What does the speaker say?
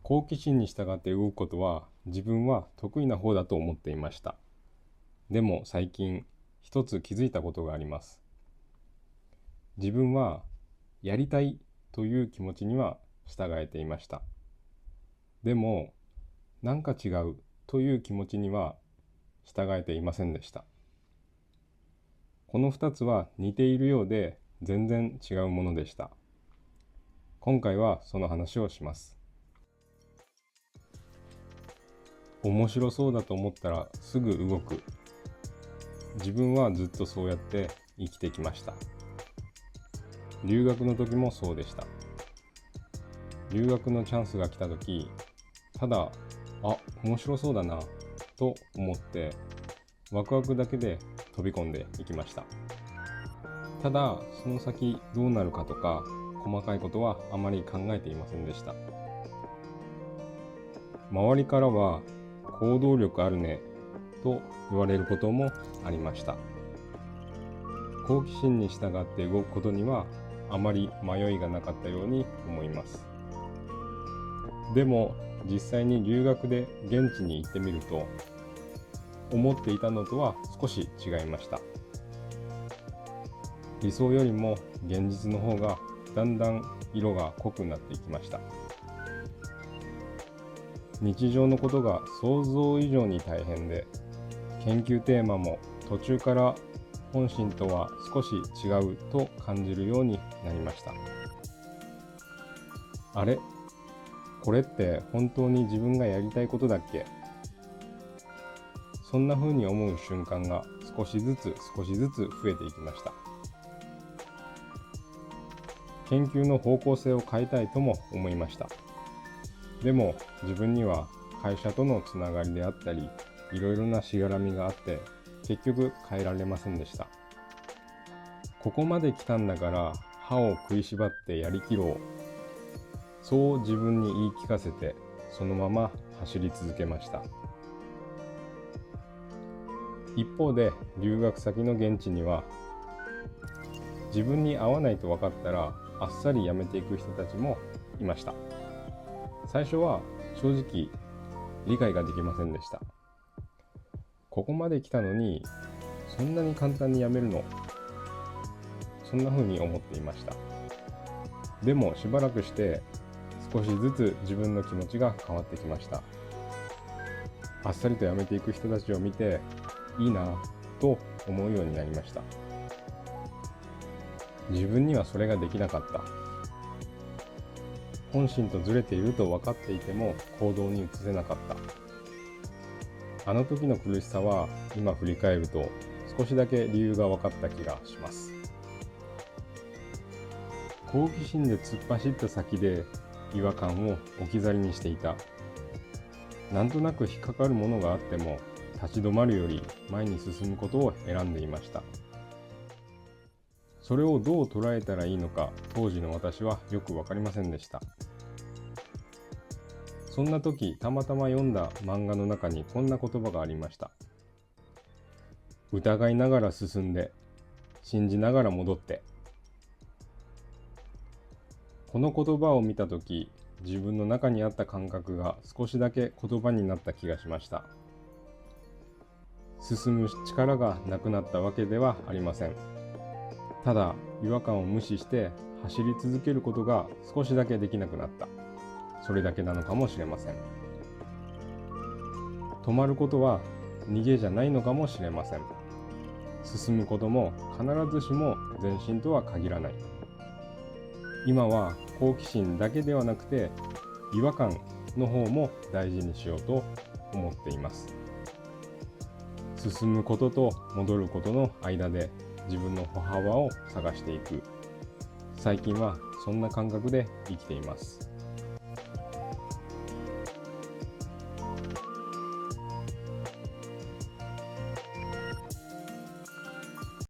好奇心に従って動くことは自分は得意な方だと思っていました。でも最近一つ気づいたことがあります。自分はやりたいという気持ちには従えていました。でもなんか違うという気持ちには従えていませんでした。この2つは似ているようで全然違うものでした。今回はその話をします。面白そうだと思ったらすぐ動く。自分はずっとそうやって生きてきました。留学の時もそうでした。留学のチャンスが来た時、ただ、面白そうだなと思ってワクワクだけで飛び込んでいきました。ただ、その先どうなるかとか細かいことはあまり考えていませんでした。周りからは行動力あるねと言われることもありました。好奇心に従って動くことにはあまり迷いがなかったように思います。でも実際に留学で現地に行ってみると、思っていたのとは少し違いました。理想よりも現実の方がだんだん色が濃くなっていきました。日常のことが想像以上に大変で、研究テーマも途中から本心とは少し違うと感じるようになりました。あれ？これって本当に自分がやりたいことだっけ？そんな風に思う瞬間が少しずつ増えていきました。研究の方向性を変えたいとも思いました。でも自分には会社とのつながりであったり、いろいろなしがらみがあって結局変えられませんでした。ここまで来たんだから歯を食いしばってやりきろう、そう自分に言い聞かせてそのまま走り続けました。一方で留学先の現地には、自分に合わないと分かったらあっさり辞めていく人たちもいました。最初は正直理解ができませんでした。ここまで来たのにそんなに簡単に辞めるの？そんな風に思っていました。でもしばらくして少しずつ自分の気持ちが変わってきました。あっさりと辞めていく人たちを見ていいなと思うようになりました。自分にはそれができなかった。本心とずれていると分かっていても行動に移せなかった。あの時の苦しさは今振り返ると少しだけ理由が分かった気がします。好奇心で突っ走った先で違和感を置き去りにしていた。なんとなく引っかかるものがあっても立ち止まるより前に進むことを選んでいました。それをどう捉えたらいいのか当時の私はよく分かりませんでした。そんな時たまたま読んだ漫画の中にこんな言葉がありました。疑いながら進んで、信じながら戻って。この言葉を見た時、自分の中にあった感覚が少しだけ言葉になった気がしました。進む力がなくなったわけではありません。ただ違和感を無視して走り続けることが少しだけできなくなった。それだけなのかもしれません。止まることは逃げじゃないのかもしれません。進むことも必ずしも前進とは限らない。今は好奇心だけではなくて違和感の方も大事にしようと思っています。進むことと戻ることの間で自分の歩幅を探していく。最近はそんな感覚で生きています。